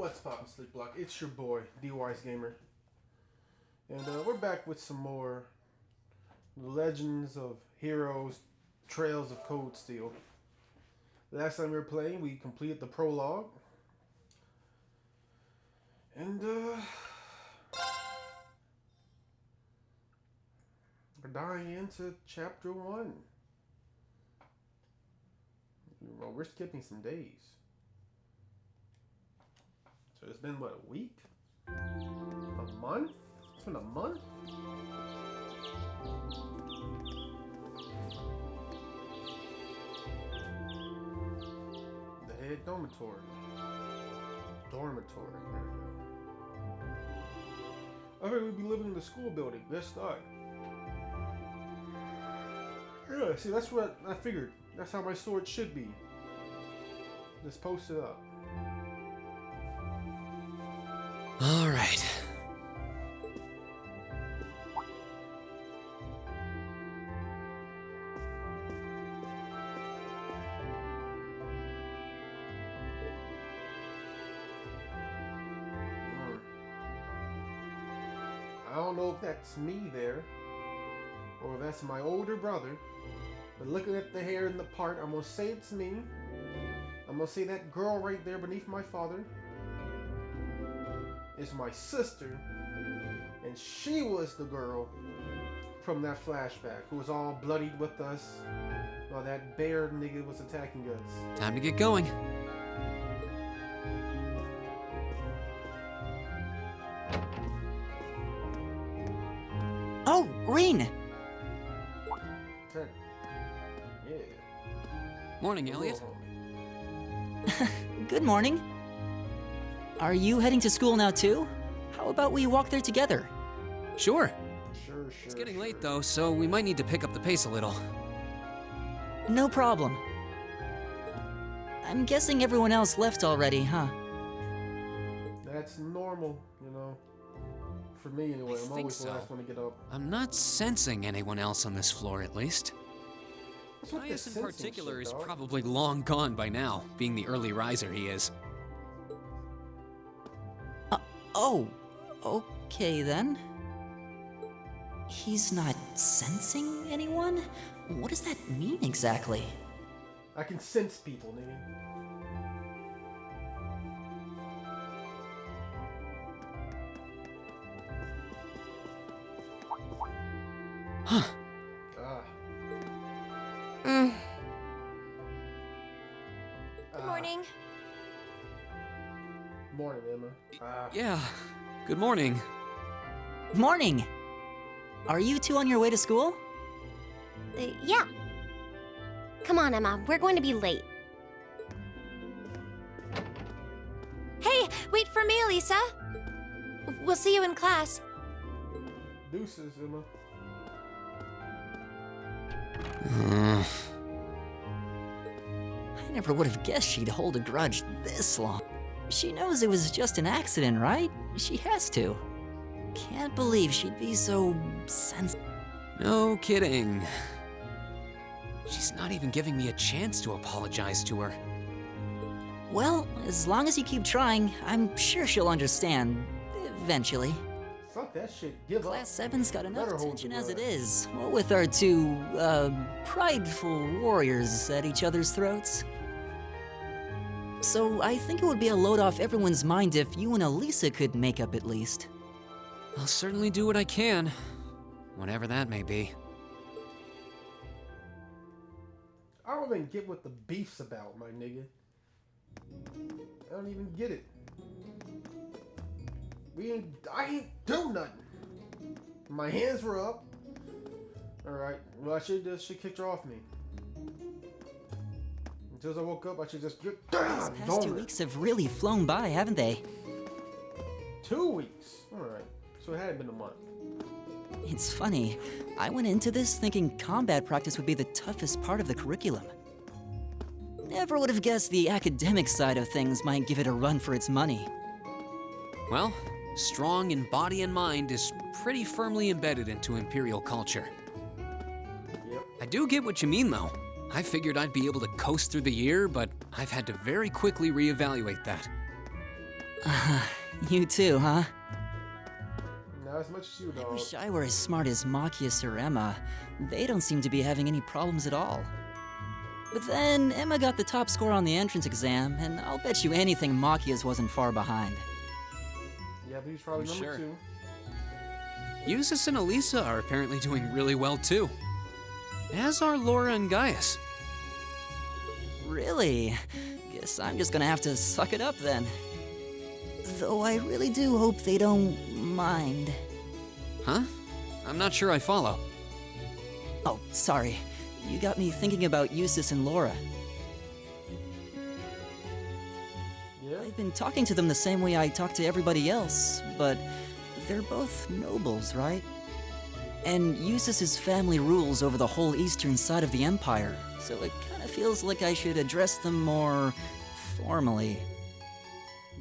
What's poppin', Slick Block? It's your boy, D.W.G Gamer. And we're back with some more Legends of Heroes, Trails of Cold Steel. Last time we were playing, we completed the prologue. And we're diving into chapter 1. Well, we're skipping some days. So it's been, what, a week? A month? It's been a month? The head dormitory. I heard we'd be living in the school building. Let's start. Yeah, see, that's what I figured. That's how my sword should be. Just post it up. All right. I don't know if that's me there, or if that's my older brother, but looking at the hair in the part, I'm gonna say it's me. I'm gonna say that girl right there beneath my father is my sister, and she was the girl from that flashback who was all bloodied with us while that bear nigga was attacking us. Time to get going. Oh, Reen! Yeah. Morning, Elliot. Good morning. Are you heading to school now too? How about we walk there together? Sure. Sure. It's getting late though, so we might need to pick up the pace a little. No problem. I'm guessing everyone else left already, huh? That's normal, you know. For me anyway, I'm always the last one to get up. I'm not sensing anyone else on this floor, at least. What's with Caius this in sensing particular shit, is dog? probably long gone by now, being the early riser he is. Oh, okay then. He's not sensing anyone? What does that mean exactly? I can sense people, nigga. Huh. Good morning. Morning, Emma. Yeah. Good morning. Morning! Are you two on your way to school? Yeah. Come on, Emma. We're going to be late. Hey, wait for me, Lisa. We'll see you in class. Deuces, Emma. I never would have guessed she'd hold a grudge this long. She knows it was just an accident, right? She has to. Can't believe she'd be so sensitive. No kidding. She's not even giving me a chance to apologize to her. Well, as long as you keep trying, I'm sure she'll understand. Eventually. Fuck that shit. Give up. Class 7's got enough Better hold tension your as it breath. is. What with our two, prideful warriors at each other's throats. So I think it would be a load off everyone's mind if you and Elisa could make up at least. I'll certainly do what I can, whatever that may be. I don't even get what the beef's about, my nigga. I don't even get it. I ain't do nothing. My hands were up. Alright, well I should kicked her off me. Until I woke up, I should just get These past 2 weeks have really flown by, haven't they? 2 weeks. Alright. So it hadn't been a month. It's funny. I went into this thinking combat practice would be the toughest part of the curriculum. Never would have guessed the academic side of things might give it a run for its money. Well, strong in body and mind is pretty firmly embedded into Imperial culture. Yep. I do get what you mean, though. I figured I'd be able to coast through the year, but I've had to very quickly reevaluate that. You too, huh? Not as much as you, I dog. wish I were as smart as Machias or Emma. They don't seem to be having any problems at all. But then, Emma got the top score on the entrance exam, and I'll bet you anything Machias wasn't far behind. Yeah, but he's probably I'm number sure. 2. Eustace and Elisa are apparently doing really well too. As are Laura and Gaius. Really? Guess I'm just gonna have to suck it up then. Though I really do hope they don't mind. Huh? I'm not sure I follow. Oh, sorry. You got me thinking about Eustace and Laura. Yeah? I've been talking to them the same way I talk to everybody else, but they're both nobles, right? And Eustace's family rules over the whole eastern side of the Empire, so it kind of feels like I should address them more formally.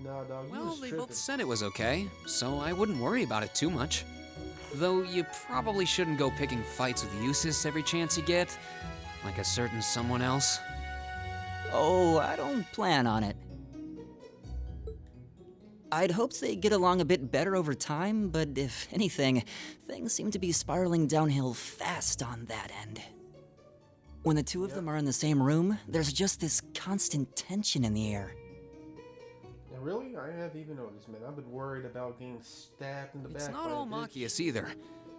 Nah, dog, you Well, was they tripping. both said it was okay, so I wouldn't worry about it too much. Though you probably shouldn't go picking fights with Eustace every chance you get, like a certain someone else. Oh, I don't plan on it. I'd hoped they'd get along a bit better over time, but if anything, things seem to be spiraling downhill fast on that end. When the two of them are in the same room, there's just this constant tension in the air. And really? I haven't even noticed, man. I've been worried about getting stabbed in the It's back. not by a all bitch. Machias either.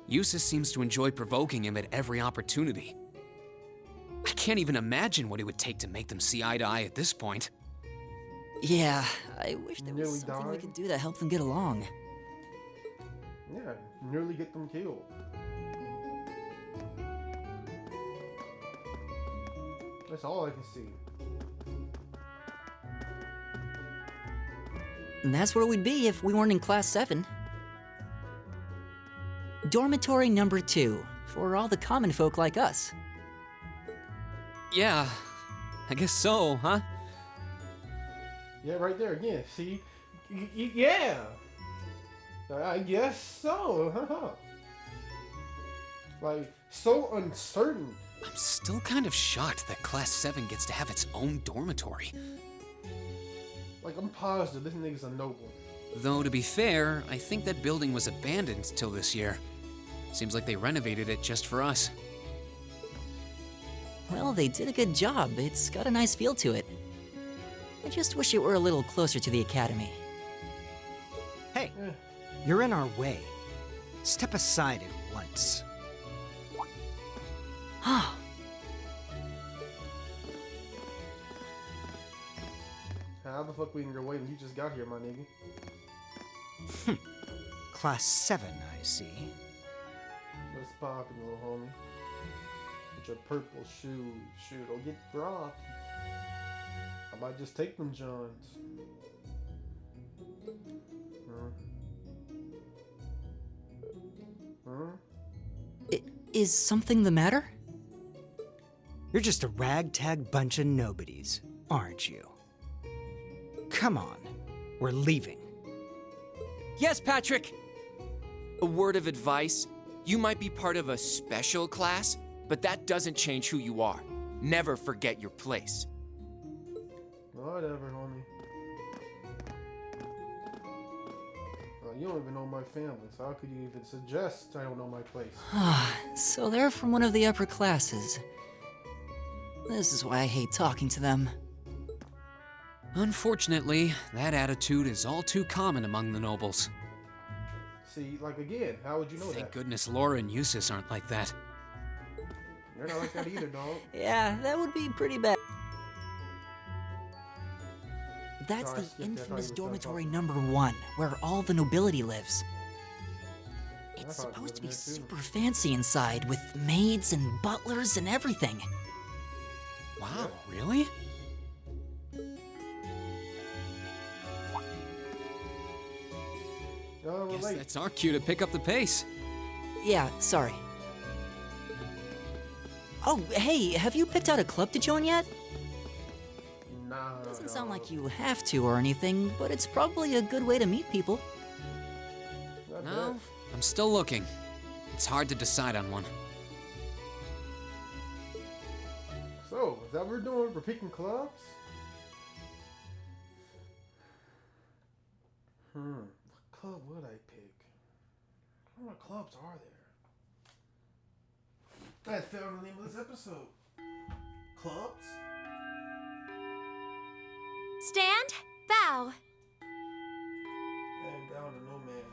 Eustace seems to enjoy provoking him at every opportunity. I can't even imagine what it would take to make them see eye to eye at this point. Yeah, I wish there Nearly was something we died. could do to help them get along. Yeah, nearly get them killed. That's all I can see. And that's where we'd be if we weren't in Class 7. Dormitory number 2, for all the common folk like us. Yeah, I guess so, huh? Yeah, right there again. See? Yeah! I guess so. Huh? Like, so uncertain. I'm still kind of shocked that Class 7 gets to have its own dormitory. Like, I'm positive this nigga's a noble. Though, to be fair, I think that building was abandoned till this year. Seems like they renovated it just for us. Well, they did a good job. It's got a nice feel to it. I just wish it were a little closer to the academy. Hey, Eh. you're in our way. Step aside at once. Ah, How the fuck we in your way when you just got here, my nigga? Class 7, I see. What's poppin', little homie? With your purple shoes. Shoot, don't get robbed. I might just take them Johns. Huh? is something the matter? You're just a ragtag bunch of nobodies, aren't you? Come on, we're leaving. Yes, Patrick! A word of advice. You might be part of a special class, but that doesn't change who you are. Never forget your place. Whatever, homie. You don't even know my family, so how could you even suggest I don't know my place? So they're from one of the upper classes. This is why I hate talking to them. Unfortunately, that attitude is all too common among the nobles. See, like again, how would you know Thank that? goodness Laura and Eustace aren't like that. You're not like that either, dog. Yeah, that would be pretty bad. That's Sorry, I the skipped that. I thought infamous you were dormitory talking. number 1, where all the nobility lives. I It's thought you supposed to be lived there, too. super fancy inside, with maids and butlers and everything. Wow, really? Oh, we're Guess late. that's our cue to pick up the pace. Yeah, sorry. Oh, hey, have you picked out a club to join yet? Nah. Doesn't sound dog. like you have to or anything, but it's probably a good way to meet people. Not No, bad. I'm still looking. It's hard to decide on one. So, is that what we're doing? We're picking clubs? What club would I pick? How many clubs are there? I found the name of this episode. Clubs? Stand, bow. I ain't down to no man.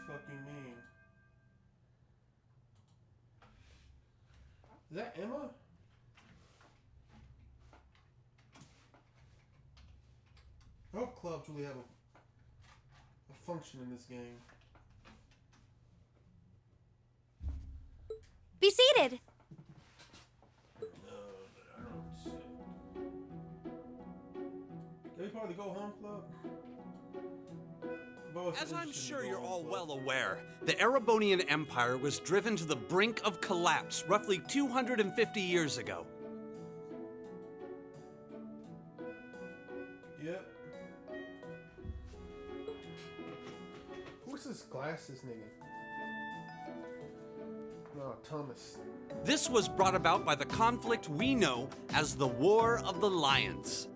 Fucking mean. Is that Emma? I hope clubs really have a function in this game. Be seated. No, I don't sit. Can we probably go home, club? As I'm sure you're all well aware, the Erebonian Empire was driven to the brink of collapse roughly 250 years ago. Yep. Who's this glasses nigga? No, Thomas. This was brought about by the conflict we know as the War of the Lions.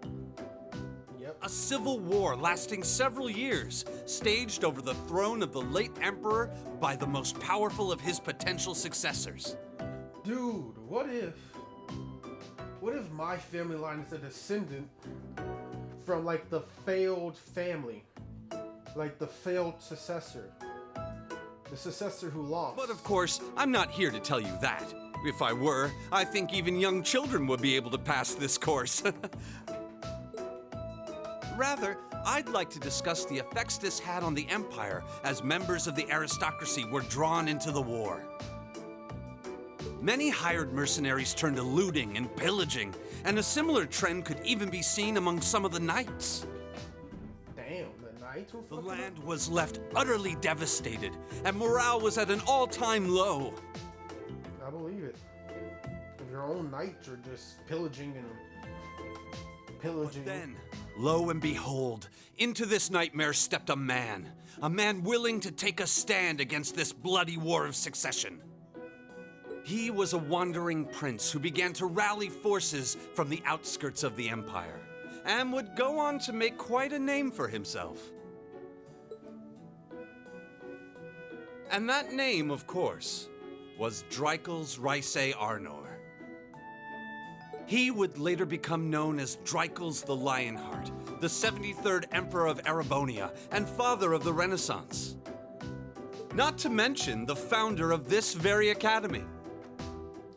Yep. A civil war lasting several years, staged over the throne of the late emperor by the most powerful of his potential successors. Dude, what if my family line is a descendant from like the failed family? Like the failed successor. The successor who lost. But of course, I'm not here to tell you that. If I were, I think even young children would be able to pass this course. Rather, I'd like to discuss the effects this had on the Empire as members of the aristocracy were drawn into the war. Many hired mercenaries turned to looting and pillaging, and a similar trend could even be seen among some of the knights. Damn, the knights were The fucking land up? was left utterly devastated, and morale was at an all-time low. I believe it. If your own knights are just pillaging and pillaging. But then, lo and behold, into this nightmare stepped a man willing to take a stand against this bloody war of succession. He was a wandering prince who began to rally forces from the outskirts of the Empire, and would go on to make quite a name for himself. And that name, of course, was Dreikel's Rhysei Arnor. He would later become known as Dreikel's the Lionheart, the 73rd Emperor of Erebonia and father of the Renaissance. Not to mention the founder of this very academy.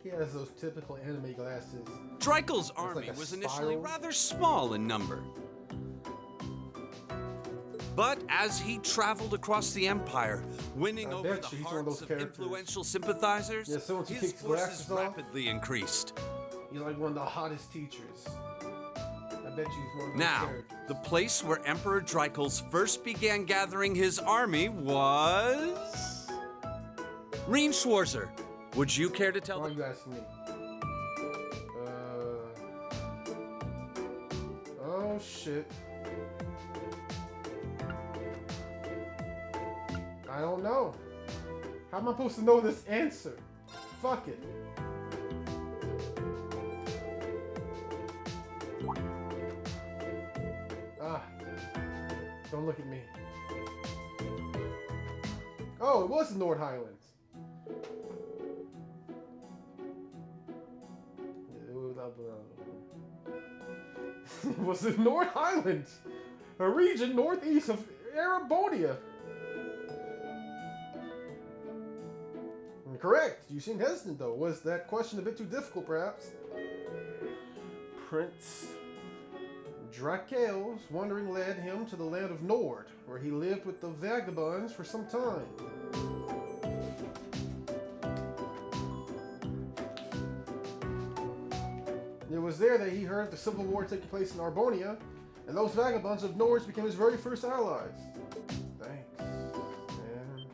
He has those typical anime glasses. Dreikel's like army a was initially spiral. rather small in number. But as he traveled across the Empire, winning I over bet the you he's one of hearts those of characters. influential sympathizers, Yeah, as soon as he his takes glasses forces off. rapidly increased. He's like one of the hottest teachers. I bet you he's one of those Now, characters. the place where Emperor Dreikel's first began gathering his army was... Reen Schwarzer, would you care to tell Why are them? you asking me? Oh shit. I don't know. How am I supposed to know this answer? Fuck it. Ah. Don't look at me. Oh, it was the Nord Highlands. It was the North Highlands, a region northeast of Erebonia. Correct. You seem hesitant, though. Was that question a bit too difficult, perhaps? Prince Drakel's wandering led him to the land of Nord, where he lived with the vagabonds for some time. It was there that he heard the civil war taking place in Arbonia, and those vagabonds of Nords became his very first allies. Thanks, man.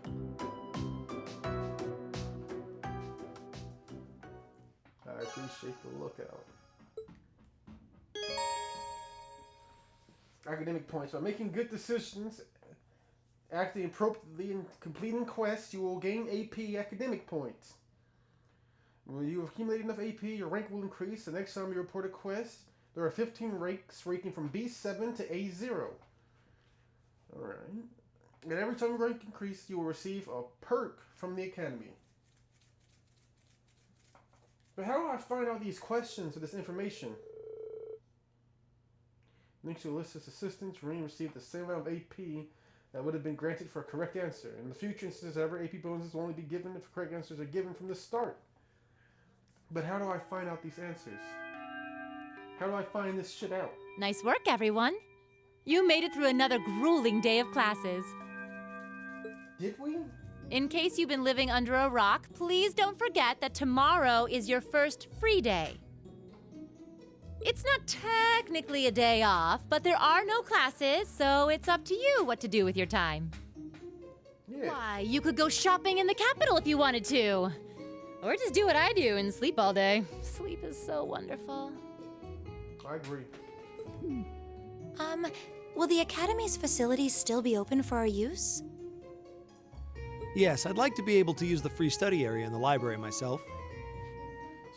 I appreciate the lookout. Academic points. By making good decisions, acting appropriately, and completing quests, you will gain AP academic points. When you accumulate enough AP, your rank will increase. The next time you report a quest, there are 15 ranks ranking from B7 to A0. Alright. And every time your rank increases, you will receive a perk from the Academy. But how do I find out these questions or this information? Links to Alyssa's assistants, Rain received the same amount of AP that would have been granted for a correct answer. In the future instances, however, AP bonuses will only be given if correct answers are given from the start. But how do I find out these answers? How do I find this shit out? Nice work, everyone. You made it through another grueling day of classes. Did we? In case you've been living under a rock, please don't forget that tomorrow is your first free day. It's not technically a day off, but there are no classes, so it's up to you what to do with your time. Yeah. Why, you could go shopping in the capital if you wanted to. Or just do what I do and sleep all day. Sleep is so wonderful. I agree. Will the Academy's facilities still be open for our use? Yes, I'd like to be able to use the free study area in the library myself.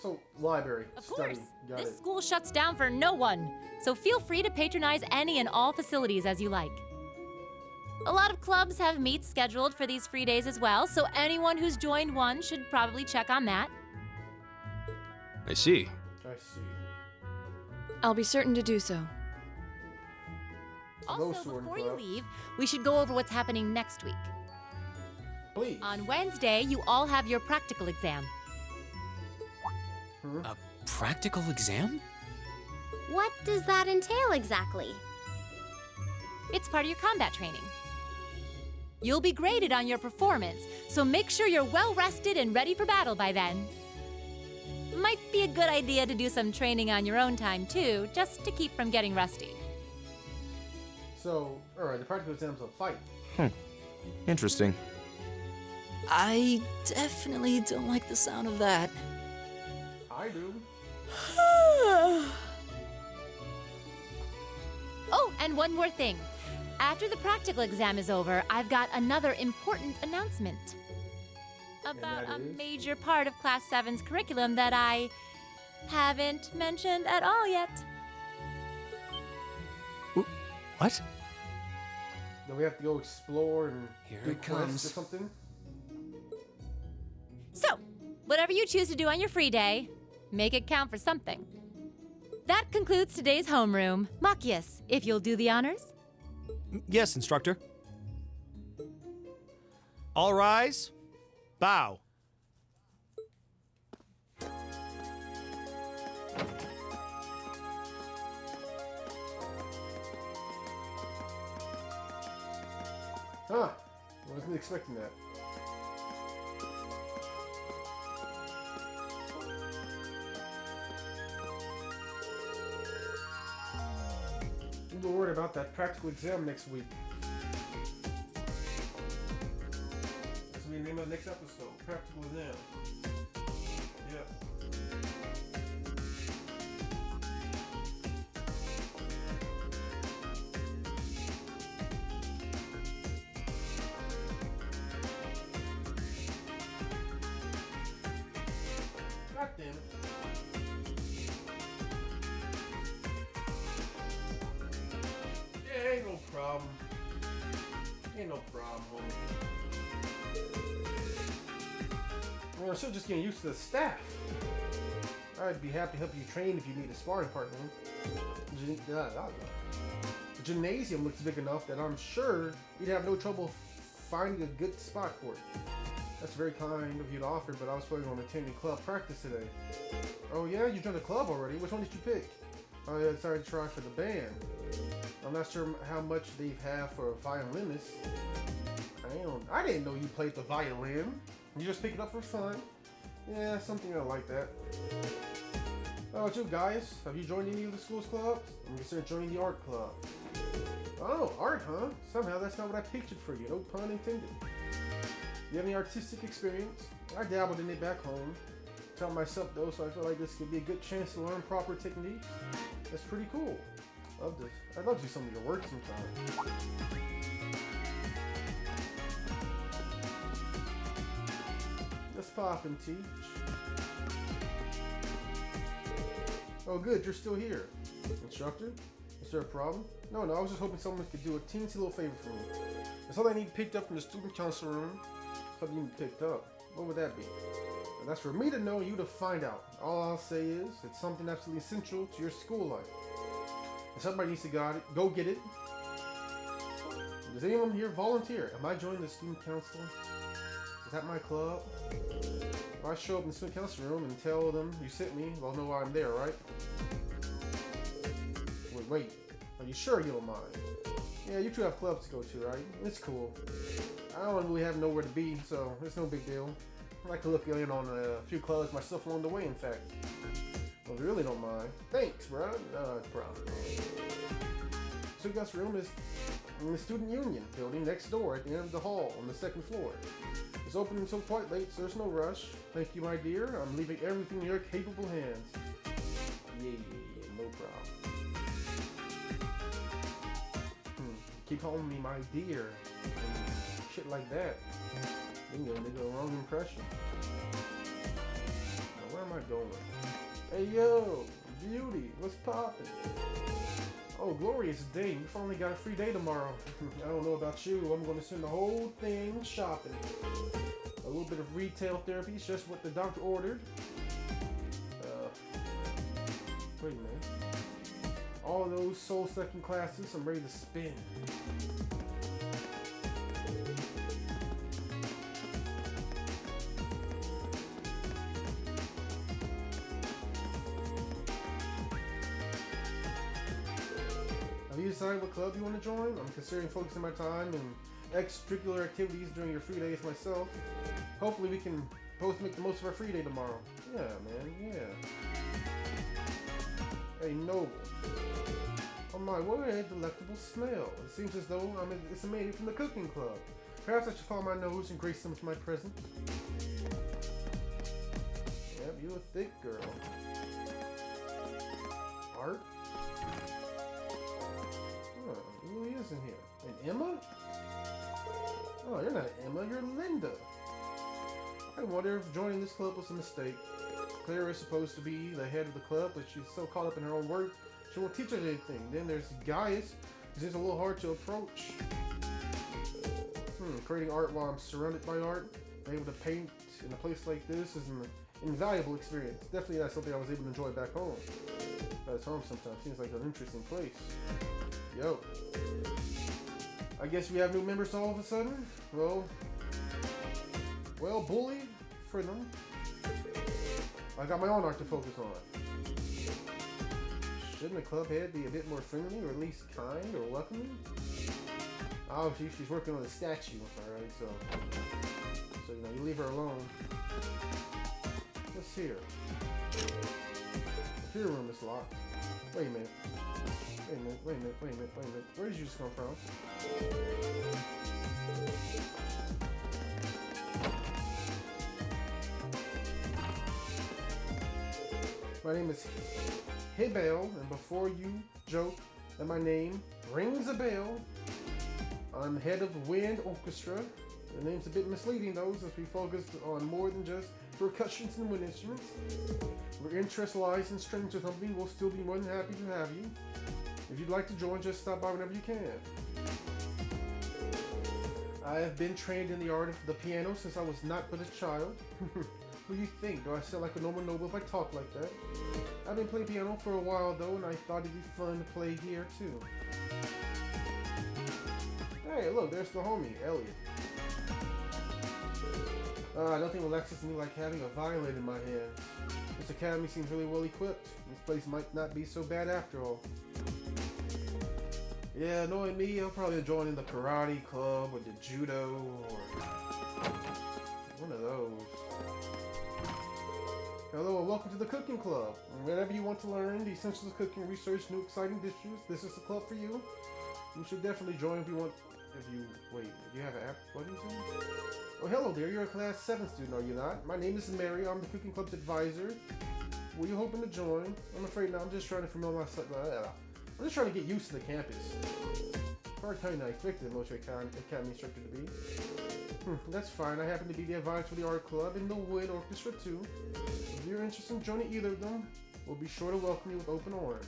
So, library, Of study, course. got This it. school shuts down for no one, so feel free to patronize any and all facilities as you like. A lot of clubs have meets scheduled for these free days as well, so anyone who's joined one should probably check on that. I see. I see. I'll be certain to do so. Those Also, two are in before you club. leave, we should go over what's happening next week. Please. On Wednesday, you all have your practical exam. A practical exam? What does that entail exactly? It's part of your combat training. You'll be graded on your performance, so make sure you're well rested and ready for battle by then. Might be a good idea to do some training on your own time too, just to keep from getting rusty. So, alright, the practical exam's a fight. Interesting. I definitely don't like the sound of that. I do. Oh, and one more thing. After the practical exam is over, I've got another important announcement about that a is? major part of Class 7's curriculum that I haven't mentioned at all yet. What? Then we have to go explore and Here do it quests comes. or something. So, whatever you choose to do on your free day, make it count for something. That concludes today's homeroom. Machias, if you'll do the honors. Yes, instructor. All rise. Bow. Huh. I wasn't expecting that. We'll be worried about that practical exam next week. That's gonna be the name of the next episode. Practical exam. Yeah. God damn it. Yeah, ain't no problem. Ain't no problem, homie. We're still just getting used to the staff. I'd be happy to help you train if you need a sparring partner. The gymnasium looks big enough that I'm sure you'd have no trouble finding a good spot for it. That's very kind of you to offer, but I was planning on attending club practice today. Oh yeah, you joined a club already? Which one did you pick? I decided to try for the band. I'm not sure how much they have for a violinist. I didn't know you played the violin. You just pick it up for fun. Yeah, something like that. How about you guys? Have you joined any of the school's clubs? I'm considering joining the art club. Oh, art, huh? Somehow that's not what I pictured for you. No pun intended. You have any artistic experience? I dabbled in it back home. Taught myself though, so I feel like this could be a good chance to learn proper techniques. That's pretty cool. Love this. I'd love to see some of your work sometime. Let's pop and teach. Oh good, you're still here. Instructor? Is there a problem? No, I was just hoping someone could do a teensy little favor for me. There's something I need picked up from the student council room. Something you need picked up. What would that be? And that's for me to know, you to find out. All I'll say is, it's something absolutely essential to your school life. And somebody needs to go get it. Does anyone here volunteer? Am I joining the student council? Is that my club? If I show up in the student council room and tell them you sent me, they'll know why I'm there, right? Wait. Are you sure you don't mind? Yeah, you two have clubs to go to, right? It's cool. I don't really have nowhere to be, so it's no big deal. I like to look in on a few clubs myself along the way, in fact. Well, if you really don't mind. Thanks, bro. No problem. So guys' room is in the student union building next door at the end of the hall on the second floor. It's open until quite late, so there's no rush. Thank you, my dear. I'm leaving everything in your capable hands. Yeah, no problem. Keep calling me my dear and shit like that. Bingo, nigga, wrong impression. Now, where am I going? Hey yo, beauty, what's poppin'? Oh, glorious day. We finally got a free day tomorrow. I don't know about you. I'm going to send the whole thing shopping. A little bit of retail therapy is just what the doctor ordered. Wait a minute. All those soul-sucking classes, I'm ready to spin. Have you decided what club you want to join? I'm considering focusing my time in extracurricular activities during your free days myself. Hopefully we can both make the most of our free day tomorrow. Yeah, man, yeah. Hey, Noble. Oh my, what a delectable smell. It seems as though it's made from the cooking club. Perhaps I should follow my nose and grace them with my presence. Yep, you a thick girl. Art? Oh, who is in here? An Emma? Oh, you're not Emma, you're Linda. I wonder if joining this club was a mistake. Claire is supposed to be the head of the club, but she's so caught up in her own work, she won't teach us anything. Then there's Gaius, who's just a little hard to approach. Creating art while I'm surrounded by art, being able to paint in a place like this is an invaluable experience. Definitely not something I was able to enjoy back home. But home sometimes seems like an interesting place. Yo. I guess we have new members all of a sudden? Well, bully for them. I got my own art to focus on. Shouldn't the club head be a bit more friendly, or at least kind or welcoming? Oh, she's working on a statue, alright, so you know, you leave her alone. What's here? The your room is locked. Wait a minute. Wait a minute. Where did you just come from? My name is Hebel, and before you joke that my name rings a bell, I'm head of Wind Orchestra. The name's a bit misleading though, since we focus on more than just percussions and wind instruments. If your interest lies in strings or something, we'll still be more than happy to have you. If you'd like to join, just stop by whenever you can. I have been trained in the art of the piano since I was not but a child. What do you think? Do I sound like a normal noble if I talk like that? I've been playing piano for a while though, and I thought it'd be fun to play here too. Hey, look, there's the homie, Elliot. Nothing relaxes me like having a violin in my hands. This academy seems really well equipped. This place might not be so bad after all. Yeah, knowing me, I'll probably join in the karate club or the judo or one of those. Hello and welcome to the cooking club. Whenever you want to learn the essentials of cooking, research new exciting dishes, this is the club for you. You should definitely join if you want. Wait, you have an app? What is it? Oh, hello there. You're a class 7 student, are you not? My name is Mary. I'm the cooking club's advisor. Were you hoping to join? I'm afraid not. I'm just trying to familiar myself. I'm just trying to get used to the campus. Hard time I expected the military academy instructor to be. That's fine. I happen to be the advisor for the art club and the wind orchestra too. If you're interested in joining either of them, we'll be sure to welcome you with open arms.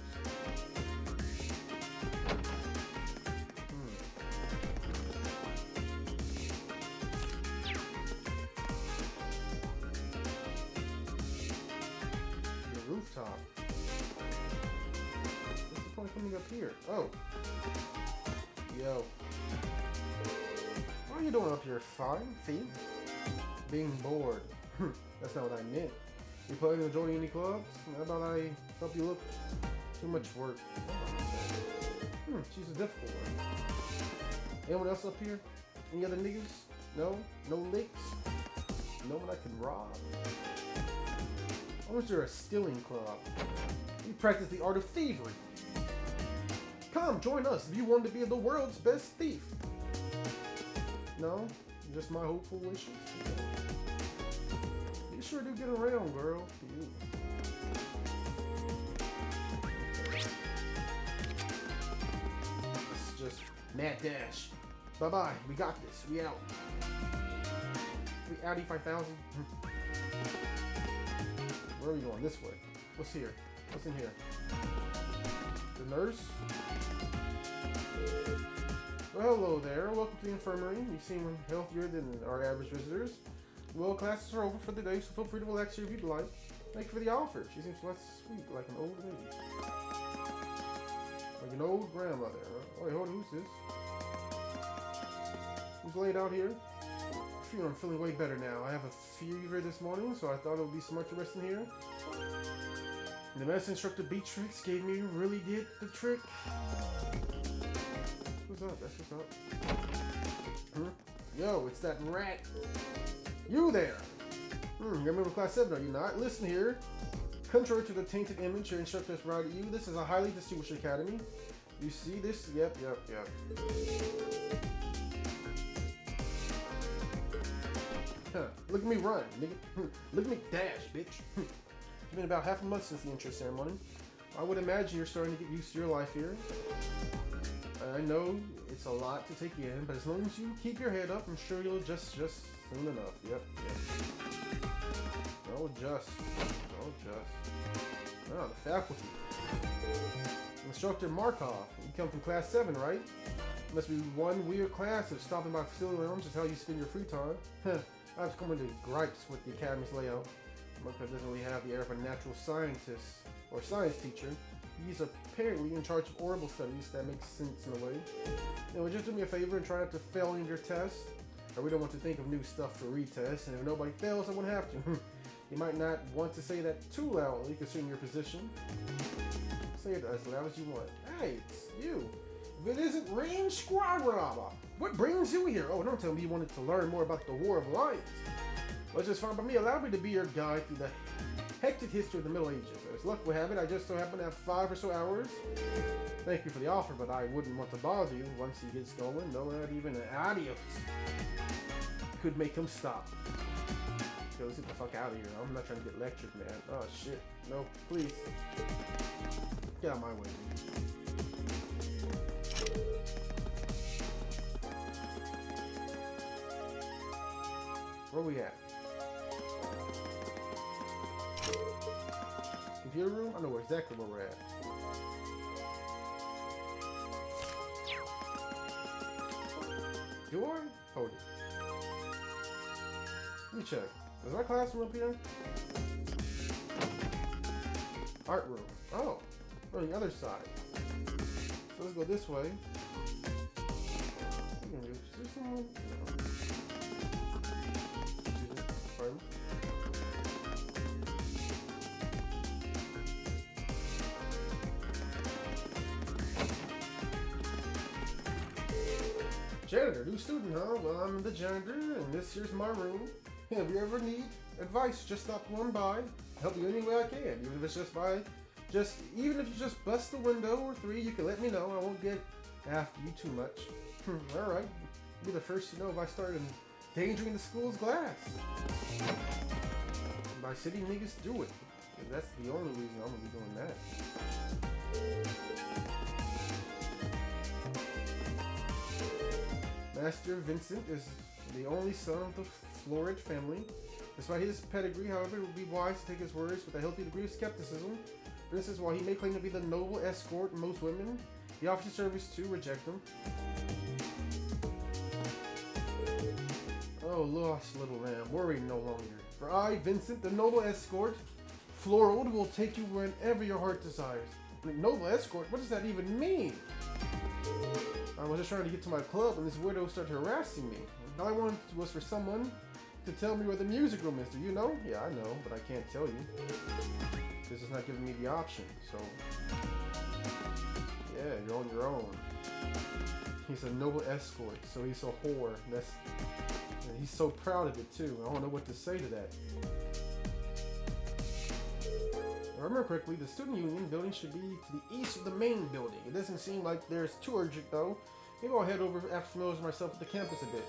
up here? Oh. Yo. What are you doing up here? Fine? Thief? Being bored. That's not what I meant. You planning to join any clubs? How about I help you look? Too much work. She's a difficult one. Anyone else up here? Any other niggas? No? No licks? No one I can rob? Or is there a stealing club? We practice the art of thievery. Come, join us if you want to be the world's best thief. No? Just my hopeful wishes? You sure do get around, girl. You. It's just mad dash. Bye-bye. We got this. We out. We Audi 5000. Where are we going? This way. What's here? What's in here? The nurse? Well, hello there. Welcome to the infirmary. You seem healthier than our average visitors. Well, classes are over for the day, so feel free to relax here if you'd like. Thank you for the offer. She seems less sweet, like an old lady. Like an old grandmother. Huh? Wait, hold on. Who's this? Who's laid out here? I'm feeling way better now. I have a fever this morning, so I thought it would be smart to rest in here. And the medicine instructor Beatrix gave me really did the trick. What's up? That's what's up. Yo, it's that rat. You there. You remember class 7, are you not? Listen here. Contrary to the tainted image your instructor has provided you, this is a highly distinguished academy. You see this? Yep. Look at me run, nigga. Look at me dash, bitch. It's been about half a month since the intro ceremony. I would imagine you're starting to get used to your life here. I know it's a lot to take in, but as long as you keep your head up, I'm sure you'll adjust just soon enough. Yep. I'll adjust. Oh, the faculty. Instructor Markov. You come from class 7, right? Must be one weird class of stopping by facility lounge is how you spend your free time. I've come into gripes with the academy's layout. Markov doesn't really have the air of a natural scientist or science teacher. He's apparently in charge of oral studies. That makes sense in a way. Anyway, just do me a favor and try not to fail in your test. I really don't want to think of new stuff for retest, and if nobody fails, I won't have to. You might not want to say that too loudly, considering your position. Say it as loud as you want. Hey, it's you. If it isn't range squad robber, what brings you here? Oh, don't tell me you wanted to learn more about the War of Lions. Well, it's just fine by me. Allow me to be your guide through the hectic history of the Middle Ages. As luck will have it, I just so happen to have 5 or so hours. Thank you for the offer, but I wouldn't want to bother you once he gets going. No, not even an adios could make him stop. Yo, let's get the fuck out of here. I'm not trying to get lectured, man. Oh, shit. No, please. Get out of my way, dude. Where we at? Computer room? I know exactly where we're at. Do I? Hold it. Let me check. Is my classroom up here? Art room. Oh, we're on the other side. So let's go this way. Is there someone? No. Pardon? Janitor, new student, huh? Well, I'm the janitor, and this here's my room. If you ever need advice, just stop on by. Help you any way I can. Even if it's even if you just bust the window or 3, you can let me know. I won't get after you too much. All right, you'll be the first to know if I start endangering the school's glass. By city niggas do it. That's the only reason I'm gonna be doing that. Master Vincent is the only son of the Florid family. Despite his pedigree, however, it would be wise to take his words with a healthy degree of skepticism. For instance, while he may claim to be the noble escort in most women, he offers his service to reject them. Oh, lost little lamb, worry no longer. For I, Vincent, the noble escort, Florid, will take you wherever your heart desires. Noble escort? What does that even mean? I was just trying to get to my club and this weirdo started harassing me. All I wanted was for someone to tell me where the music room is. Do you know? Yeah, I know, but I can't tell you. This is not giving me the option, so... Yeah, you're on your own. He's a noble escort, so he's a whore. And he's so proud of it, too. I don't know what to say to that. If I remember correctly, the student union building should be to the east of the main building. It doesn't seem like there's too urgent, though. Maybe I'll head over after familiarize myself with the campus a bit.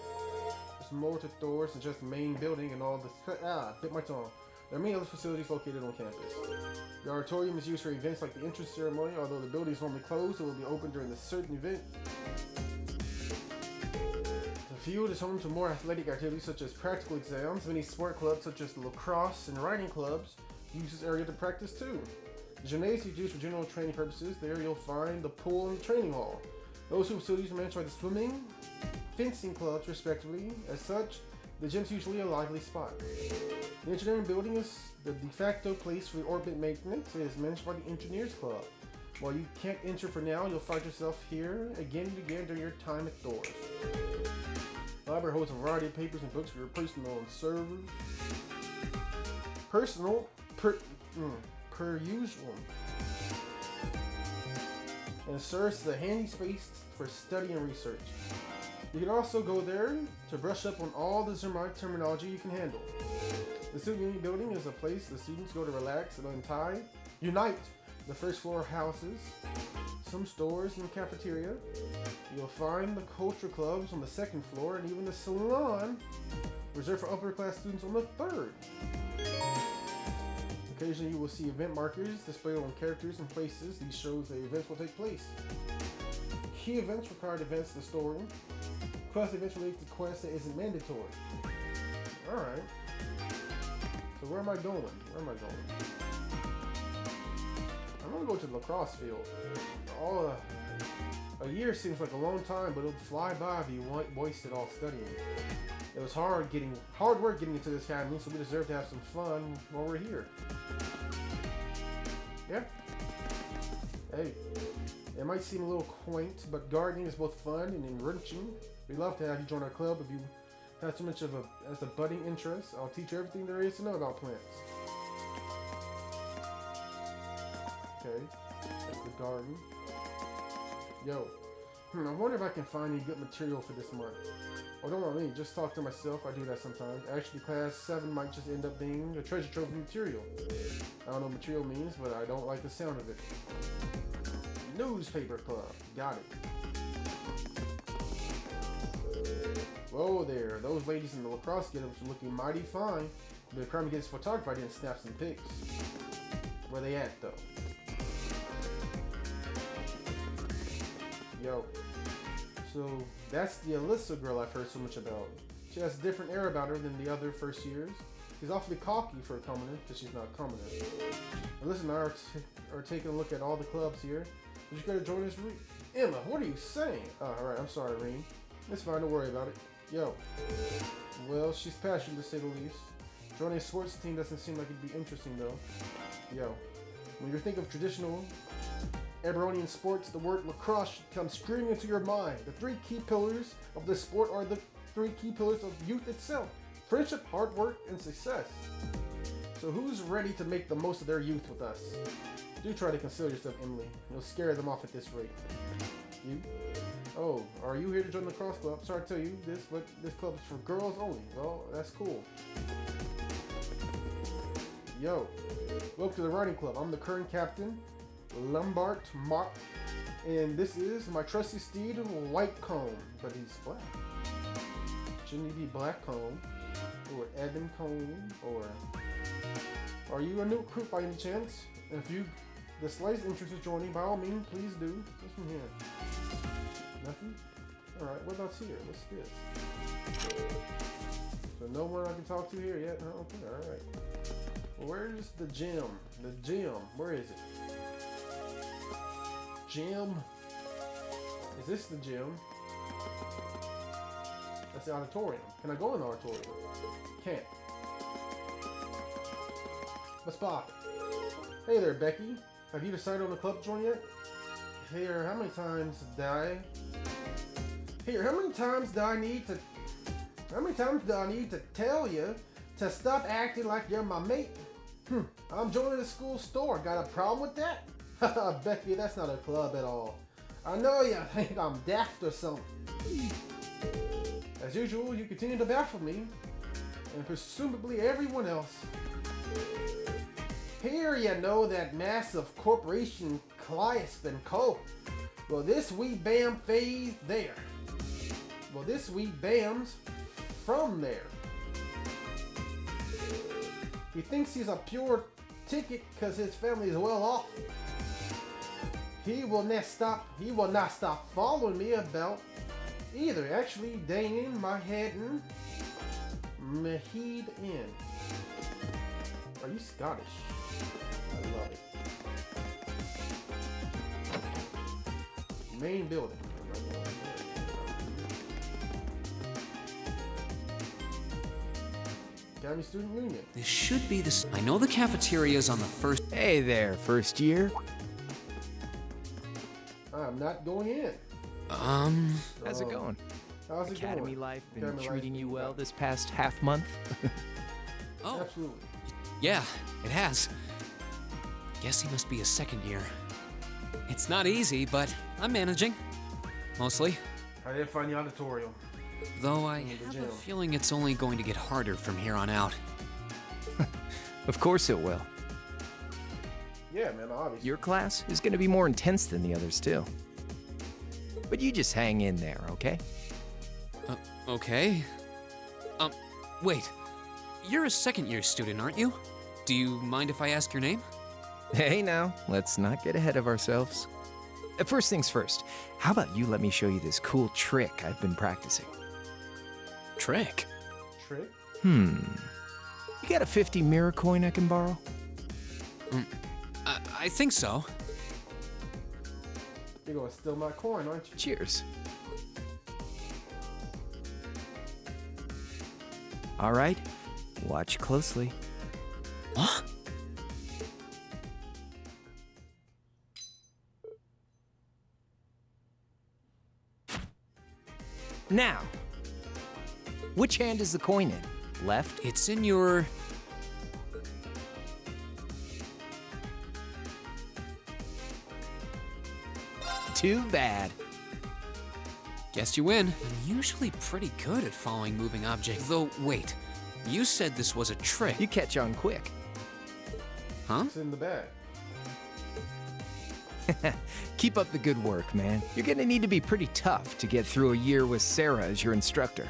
There's more to doors than just the main building and all this. Bit my tongue. There are many other facilities located on campus. The auditorium is used for events like the entrance ceremony. Although the building is normally closed, it will be open during a certain event. The field is home to more athletic activities such as practical exams. Many sport clubs such as the lacrosse and riding clubs use this area to practice too. The gymnasium is used for general training purposes. There you'll find the pool and the training hall. Those two facilities are managed by the swimming, fencing clubs respectively. As such, the gym's usually a lively spot. The engineering building is the de facto place for the orbit maintenance. It is managed by the engineers club. While you can't enter for now, you'll find yourself here again and again during your time at doors. The library holds a variety of papers and books for your personal and servers. Personal, per usual. And it serves as a handy space for study and research. You can also go there to brush up on all the Zermite terminology you can handle. The student union building is a place the students go to relax and unite. The first floor houses some stores and cafeteria. You'll find the culture clubs on the second floor and even the salon reserved for upper class students on the third. Occasionally you will see event markers displayed on characters and places. These shows that events will take place. Key events required events in the story. Quest events related to quests that isn't mandatory. Alright. So where am I going? I'm gonna go to the lacrosse field. A year seems like a long time, but it'll fly by if you wasted all studying. It was hard work getting into this academy, so we deserve to have some fun while we're here. Yeah. Hey, it might seem a little quaint, but gardening is both fun and enriching. We'd love to have you join our club if you have too much of a budding interest. I'll teach you everything there is to know about plants. Okay, that's the garden. Yo, I wonder if I can find any good material for this month. Oh, don't worry me, just talk to myself. I do that sometimes. Actually, class 7 might just end up being a treasure trove of material. I don't know what material means, but I don't like the sound of it. Newspaper club. Got it. Whoa there, those ladies in the lacrosse get-ups are looking mighty fine. But if Crime gets photographer, I didn't snap some pics. Where they at, though? Yo. So, that's the Alyssa girl I've heard so much about. She has a different air about her than the other first years. She's awfully cocky for a commoner, but she's not a commoner. Alyssa and I are taking a look at all the clubs here. Would you care to join us, Reed? Emma, what are you saying? Oh, alright, I'm sorry, Reed. It's fine, don't worry about it. Yo. Well, she's passionate to say the least. Joining a sports team doesn't seem like it'd be interesting, though. Yo. When you think of traditional Eberonian sports, the word lacrosse should come screaming into your mind. The 3 key pillars of this sport are the 3 key pillars of youth itself. Friendship, hard work, and success. So who's ready to make the most of their youth with us? Do try to conceal yourself, Emily. You'll scare them off at this rate. You? Oh, are you here to join the lacrosse club? Sorry to tell you this, but this club is for girls only. Well, that's cool. Yo, welcome to the riding club. I'm the current captain, Lombard Mock, and this is my trusty steed, Whitecomb, but he's black. Shouldn't he be Blackcomb, or Ebencomb, or... Are you a new recruit by any chance? And if you the slightest interest in joining, by all means, please do. What's from here? Nothing? Alright, what about here? What's this? So no one I can talk to here yet? Huh? Okay, alright. Well, where's the gym? The gym. Where is it? Gym. Is this the gym? That's the auditorium. Can I go in the auditorium? Can't. What's poppin'? Hey there, Becky. Have you decided on the club joint yet? Here, how many times did I... Here, how many times do I need to... How many times do I need to tell you to stop acting like you're my mate? I'm joining the school store. Got a problem with that? Becky, that's not a club at all. I know you think I'm daft or something. As usual, you continue to baffle me, and presumably everyone else. Here you know that massive corporation Clisp and Co. Well, this wee bam phase there. Well, this wee bam's from there. He thinks he's a pure ticket because his family is well off. He will not stop following me about either. Actually, Dane, my head, and Mahid in. Are you Scottish? I love it. Main building. Academy Student Union. This should be the... I know the cafeteria's on the first... Hey there, first year. I'm not going in. How's it going? How's it Academy going? life been Academy treating life you been well good. this past half month? Oh, Absolutely. yeah, it has. Guess he must be a second year. It's not easy, but I'm managing. Mostly. I didn't find the auditorium. Though I the have gym. a feeling it's only going to get harder from here on out. Of course it will. Yeah, man, obviously. Your class is going to be more intense than the others, too. But you just hang in there, okay? Okay. Wait. You're a second-year student, aren't you? Do you mind if I ask your name? Hey now, let's not get ahead of ourselves. First things first, how about you let me show you this cool trick I've been practicing? Trick? Trick? You got a 50 mirror coin I can borrow? I think so. You're gonna steal my coin, aren't you? Cheers. All right, watch closely. What? Now, which hand is the coin in? Left? It's in your... Too bad. Guess you win. I'm usually pretty good at following moving objects. Though, wait. You said this was a trick. You catch on quick. Huh? It's in the bag. Keep up the good work, man. You're gonna need to be pretty tough to get through a year with Sarah as your instructor.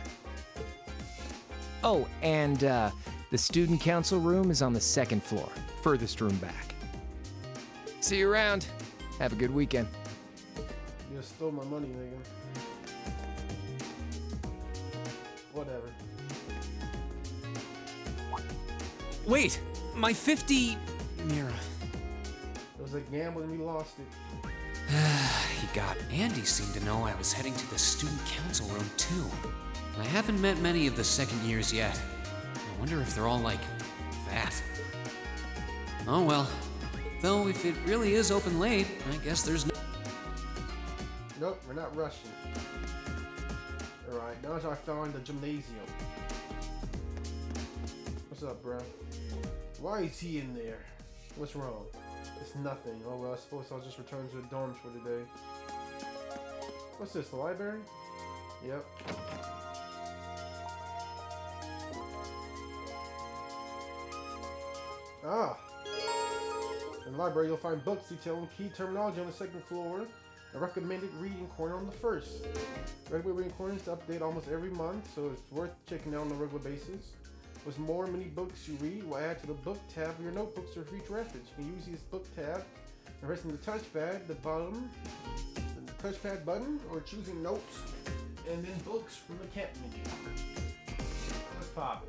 Oh, and the student council room is on the second floor, furthest room back. See you around. Have a good weekend. You just stole my money, nigga. Whatever. Wait! My 50... Mira. It was a gamble and we lost it. He got... Andy seemed to know I was heading to the student council room, too. I haven't met many of the second years yet. I wonder if they're all like... that. Oh well. Though, if it really is open late, I guess there's no... Nope, we're not rushing. Alright, now I found the gymnasium. What's up, bro? Why is he in there? What's wrong? It's nothing. Oh well, I suppose I'll just return to the dorms for today. What's this, the library? Yep. Ah! In the library, you'll find books detailing key terminology on the second floor, a recommended reading corner on the first. Regular reading corners update almost every month, so it's worth checking out on a regular basis. With more many books you read will add to the book tab of your notebooks for future reference. You can use this book tab and pressing the touchpad, the touchpad button, or choosing notes and then books from the cat menu. Let's pop.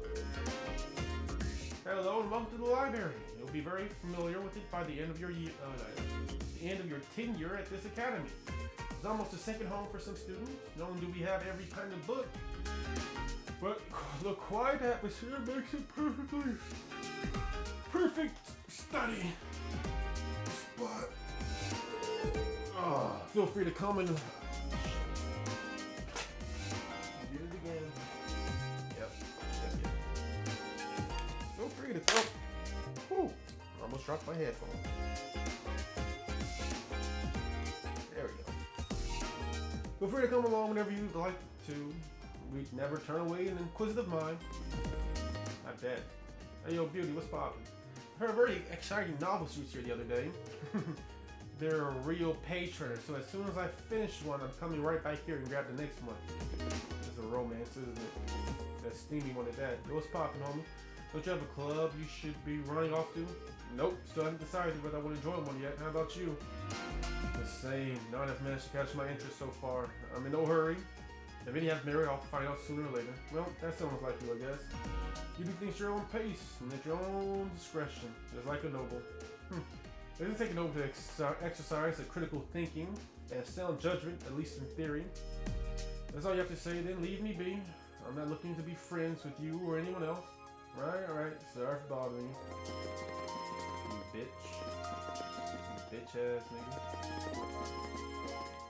Hello and welcome to the library. You'll be very familiar with it by the end of your the end of your tenure at this academy. It's almost a second home for some students. Not only do we have every kind of book, but the quiet atmosphere makes it perfect study. butt. Feel free to come and get it again. Yep. Feel free to come. Whew. Almost dropped my headphone. There we go. Feel free to come along whenever you'd like to. We'd never turn away an inquisitive mind. Not dead. Hey, yo, Beauty, what's poppin'? I heard a very exciting novel suits here the other day. They're a real page turner, so as soon as I finish one, I'm coming right back here and grab the next one. It's a romance, isn't it? That steamy one at that. Yo, what's poppin', homie? Don't you have a club you should be running off to? Nope, still haven't decided whether I want to join one yet. How about you? The same. Not enough managed to catch my interest so far. I'm in no hurry. If any have merit, I'll find out sooner or later. Well, that sounds like you, I guess. You do things your own pace and at your own discretion, just like a noble. It doesn't take a noble to exercise a critical thinking and sound judgment, at least in theory. That's all you have to say, then leave me be. I'm not looking to be friends with you or anyone else. Alright, sorry for bothering you. You bitch. You bitch ass nigga.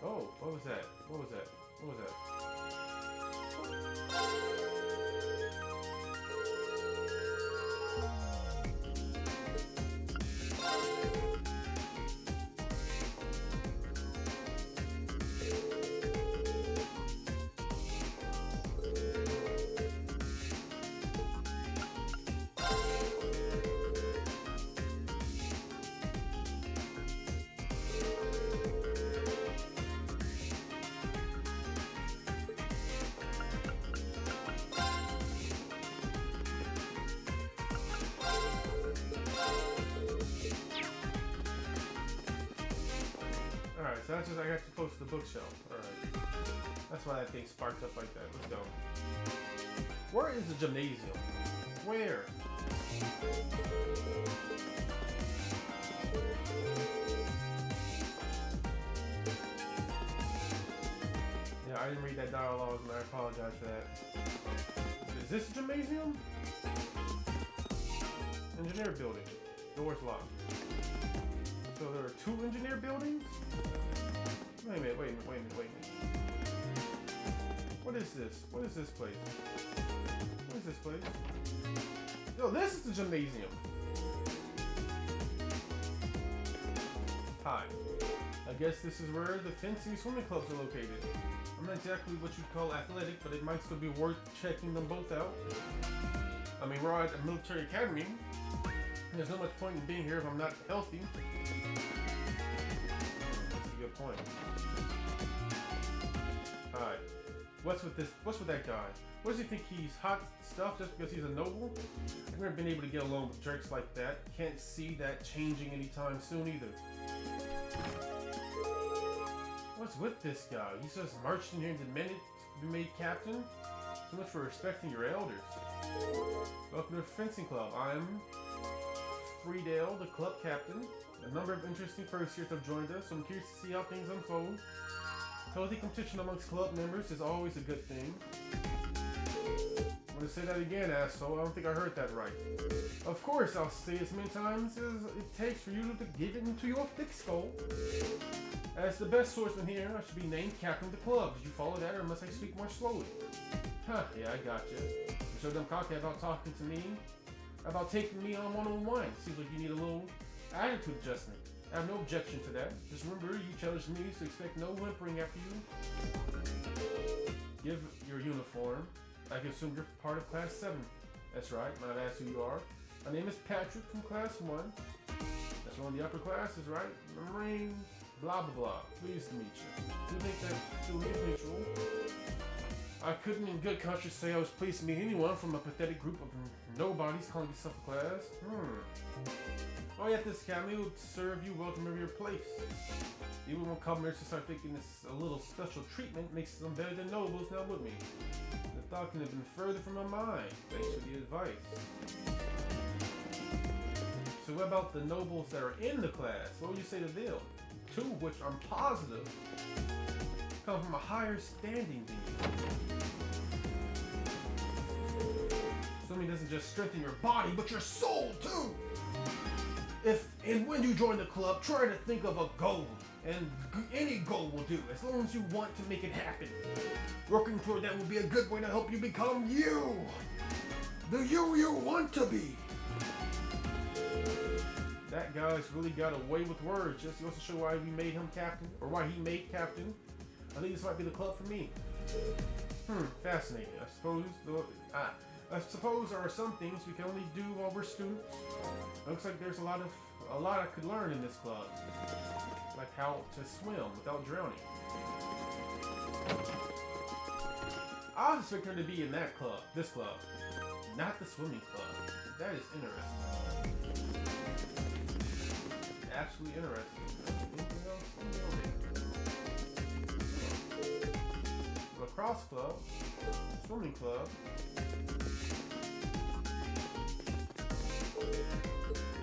Oh, what was that? What was that? What was that? Alright, so that's just I got to close to the bookshelf. Alright. That's why that thing sparked up like that. Let's go. Where is the gymnasium? Where? Yeah, I didn't read that dialogue and I apologize for that. Is this a gymnasium? Engineer building. Door's locked. So there are two engineer buildings? Wait a minute. What is this? What is this place? What is this place? Yo, this is the gymnasium. Hi. I guess this is where the fencing swimming clubs are located. I'm not exactly what you'd call athletic, but it might still be worth checking them both out. I mean, we're at a military academy. There's no much point in being here if I'm not healthy. That's a good point. Alright. What's with this? What's with that guy? What does he think he's hot stuff just because he's a noble? I've never been able to get along with jerks like that. Can't see that changing anytime soon either. What's with this guy? He's just marched in here and demanded to be made captain? So much for respecting your elders. Welcome to the fencing club. I'm Friedel, the club captain. A number of interesting first years have joined us, so I'm curious to see how things unfold. Healthy competition amongst club members is always a good thing. I'm gonna say that again, asshole. I don't think I heard that right. Of course, I'll say as many times as it takes for you to get it into your thick skull. As the best swordsman here, I should be named captain of the club. Did you follow that, or must I speak more slowly? Huh, yeah, I gotcha. You're so dumb cocky about talking to me. About taking me on one-on-one. Seems like you need a little attitude adjustment. I have no objection to that. Just remember, you challenged me, so expect no whimpering after you. Give your uniform. I can assume you're part of Class 7. That's right, might I ask who you are? My name is Patrick from Class 1. That's one of the upper classes, right? Marine, blah blah blah. Pleased to meet you. Do you think that still is mutual? I couldn't in good conscience say I was pleased to meet anyone from a pathetic group of nobodies calling yourself a class. Oh yeah, this academy would serve you well to remember your place. Even when commoners start thinking this a little special treatment makes them better than nobles, now with me. The thought can have been further from my mind, thanks for the advice. So what about the nobles that are in the class? What would you say to them? Two of which I'm positive come from a higher standing than you. Swimming doesn't just strengthen your body, but your soul too! And when you join the club, try to think of a goal. And any goal will do, as long as you want to make it happen. Working toward that will be a good way to help you become you. The you want to be. That guy's really got a way with words. Just goes to show why we made him captain, or why he made captain. I think this might be the club for me. Fascinating. I suppose there are some things we can only do while we're students. Looks like there's a lot I could learn in this club. Like how to swim without drowning. I was expecting her to be in this club, not the swimming club. That is interesting. Absolutely interesting. Anything else? Lacrosse club, swimming club,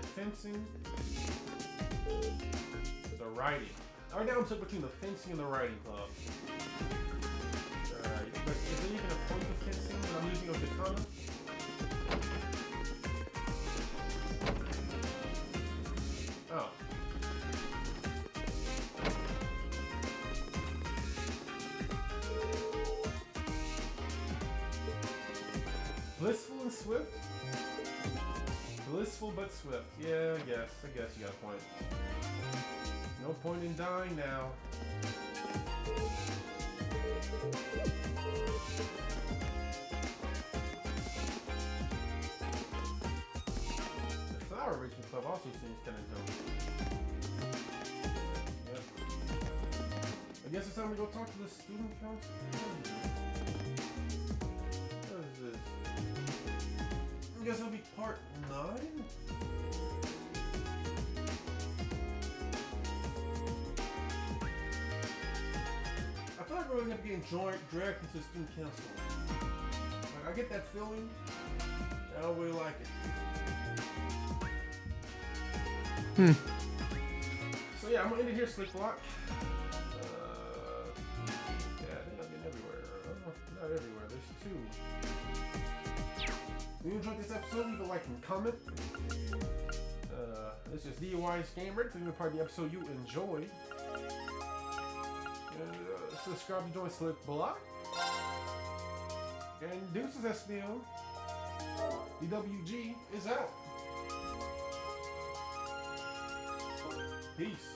the fencing, the riding. Right now I'm stuck between the fencing and the riding club. Alright, but is there even a point of fencing when I'm using a katana? Oh. Blissful and swift? Blissful but swift. Yeah, I guess you got a point. No point in dying now. The flower arrangement club also seems kind of dumb. Yep. I guess it's time to go talk to the student council. What is this? I guess it'll be part 9? I feel like we're going to be dragged into the student council. Like, I get that feeling. I don't really like it. So yeah, I'm gonna end it here, Slick Block. Yeah, I think I've been everywhere. Not everywhere. There's 2. If you enjoyed this episode, leave a like and comment. This is D.W.G's Gamer. If you're part of the episode you enjoyed. Subscribe to join Slick Block. And deuces, SBL. D.W.G is out. Peace.